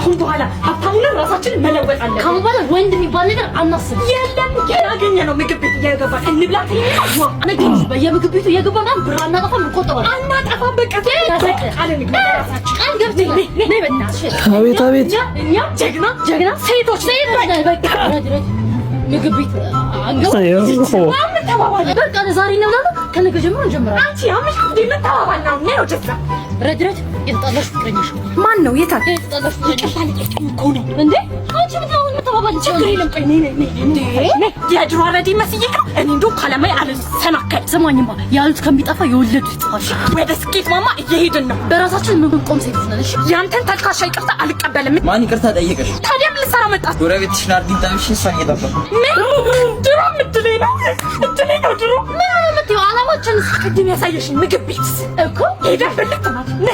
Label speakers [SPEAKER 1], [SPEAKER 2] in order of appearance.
[SPEAKER 1] ካሁን በኋላ ሀብታሙን ራሳችንን መለወጥ አለብን።
[SPEAKER 2] ካሁን በኋላ ወንድ የሚባል ነገር አናስብም።
[SPEAKER 1] የለም ያገኘ ነው ምግብ ቤት እየገባ እንብላ ትይኝማ
[SPEAKER 2] ነገር በየምግብ ቤቱ እየገባን ብር አናጠፋም እንቆጥባለን።
[SPEAKER 1] አናጠፋም በቃ ቃል እንግባ ራሳችን
[SPEAKER 2] ቃል ገብተን ነይ በእናትሽ።
[SPEAKER 3] አቤት አቤት
[SPEAKER 1] እኛ ጀግና ሴቶች
[SPEAKER 2] በቃ ምግብ ቤት አንገው
[SPEAKER 1] ማምን ተባባለ።
[SPEAKER 2] በቃ ዛሬ ነው ማለት ከነገ ጀምሮ እንጀምራለን።
[SPEAKER 1] አንቺ አምሽ ምን ተባባል ነው ነው ጀግና
[SPEAKER 2] ረድረት የተጣላሽ ፍቅረኛሽ
[SPEAKER 1] ማን ነው? የታል
[SPEAKER 2] የተጣላሽ
[SPEAKER 1] ፍቅረኛሽ? እኮ ነው
[SPEAKER 2] እንዴ አንቺ ምን ተባባል?
[SPEAKER 1] ችግር የለም። ቆይ ነይ እንዴ የድሮ አረዲ መስይክ ነው። እኔ እንደው ካለማይ አልሰናከል።
[SPEAKER 2] ስማኝማ ያሉት ከሚጠፋ የወለዱት ይጥፋሽ።
[SPEAKER 1] ወደ ስኬት ማማ እየሄድን ነው።
[SPEAKER 2] በራሳችን ምን ቆም ሴት ነሽ።
[SPEAKER 1] ያንተን ተልካሻ ይቅርታ አልቀበልም።
[SPEAKER 4] ማን ይቅርታ ጠየቀሽ?
[SPEAKER 1] ታዲያ ምን ልሰራ መጣ?
[SPEAKER 4] ጎረቤትሽ ናርዲን ታምሽ እሷን እየጠበቁ
[SPEAKER 1] ድሮ ምትለኝ ነው ድሮ
[SPEAKER 2] ምን የምትይው አላማችን
[SPEAKER 1] ቅድም ያሳየሽኝ ምግብ ቤት
[SPEAKER 2] እኮ
[SPEAKER 1] ሄደን በልክ ማለት ነው።